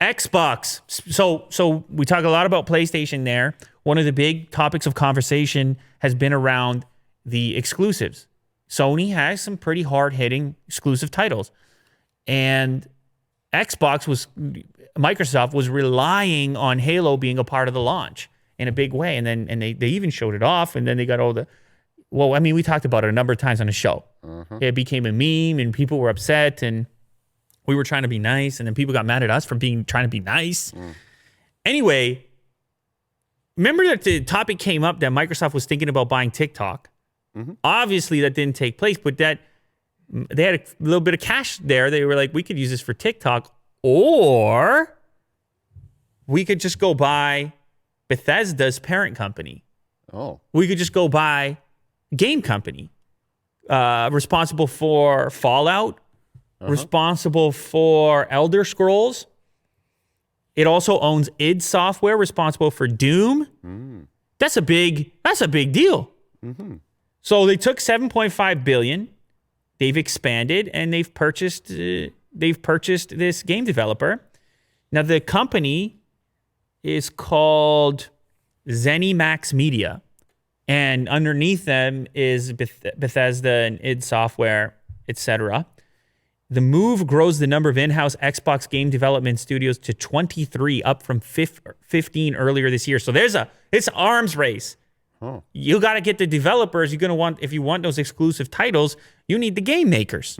Xbox. So we talk a lot about PlayStation there. One of the big topics of conversation has been around the exclusives. Sony has some pretty hard-hitting exclusive titles. And Microsoft was relying on Halo being a part of the launch in a big way. And then they even showed it off. And then they got all the, well, I mean, we talked about it a number of times on the show. It became a meme and people were upset and we were trying to be nice. And then people got mad at us for trying to be nice. Anyway, remember that the topic came up that Microsoft was thinking about buying TikTok. Obviously, that didn't take place, but that they had a little bit of cash there. They were like, we could use this for TikTok, or we could just go buy Bethesda's parent company. We could just go buy game company responsible for Fallout, responsible for Elder Scrolls. It also owns id Software, responsible for Doom. That's a big deal. So they took $7.5 billion. They've expanded and they've purchased this game developer. Now the company is called ZeniMax Media, and underneath them is Bethesda and id Software, etc. The move grows the number of in-house Xbox game development studios to 23, up from 15 earlier this year. So it's an arms race. You got to get the developers. If you want those exclusive titles, you need the game makers.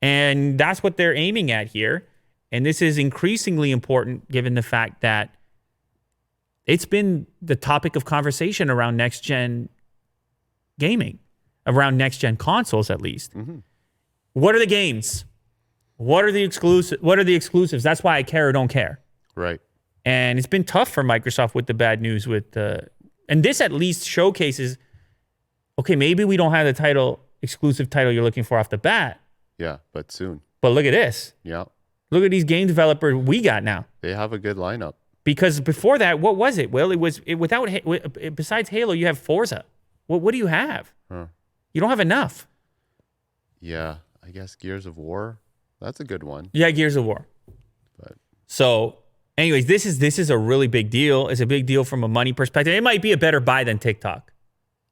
And that's what they're aiming at here. And this is increasingly important given the fact that it's been the topic of conversation around next-gen gaming, around next-gen consoles at least. What are the games? What are the exclusives? That's why I care or don't care. Right. And it's been tough for Microsoft with the bad news and this at least showcases, okay, maybe we don't have the exclusive title you're looking for off the bat. Yeah, but soon. But look at this. Yeah. Look at these game developers we got now. They have a good lineup. Because before that, what was it? Well, besides Halo, you have Forza. What do you have? You don't have enough. Yeah, I guess Gears of War. That's a good one. Yeah, Gears of War. So, anyways, this is a really big deal. It's a big deal from a money perspective. It might be a better buy than TikTok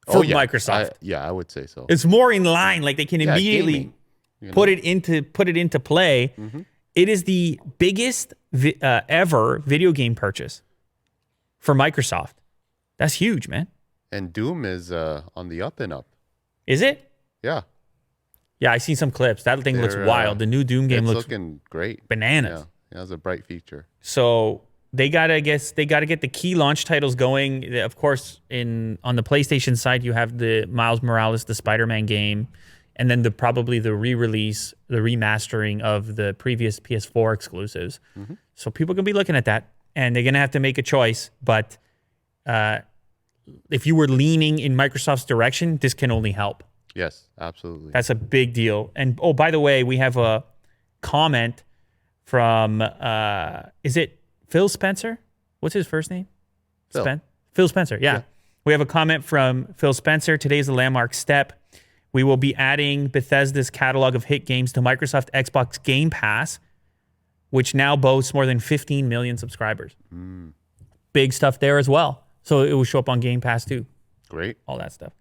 for Microsoft. I would say so. It's more in line. Like they can immediately put it into play. It is the biggest ever video game purchase for Microsoft. That's huge, man. And Doom is on the up and up. Is it? Yeah. Yeah, I seen some clips. That thing looks wild. The new Doom game looks looking great. Bananas. Yeah, it has a bright future. So they gotta get the key launch titles going. Of course, on the PlayStation side, you have the Miles Morales, the Spider-Man game, and then probably the re-release, the remastering of the previous PS4 exclusives. So people can be looking at that, and they're gonna have to make a choice. But if you were leaning in Microsoft's direction, this can only help. Yes, absolutely. That's a big deal. And by the way, we have a comment from is it Phil Spencer? What's his first name? Phil Spencer. Yeah. We have a comment from Phil Spencer. Today's the landmark step. We will be adding Bethesda's catalog of hit games to Microsoft Xbox Game Pass, which now boasts more than 15 million subscribers. Big stuff there as well. So it will show up on Game Pass too. Great. All that stuff.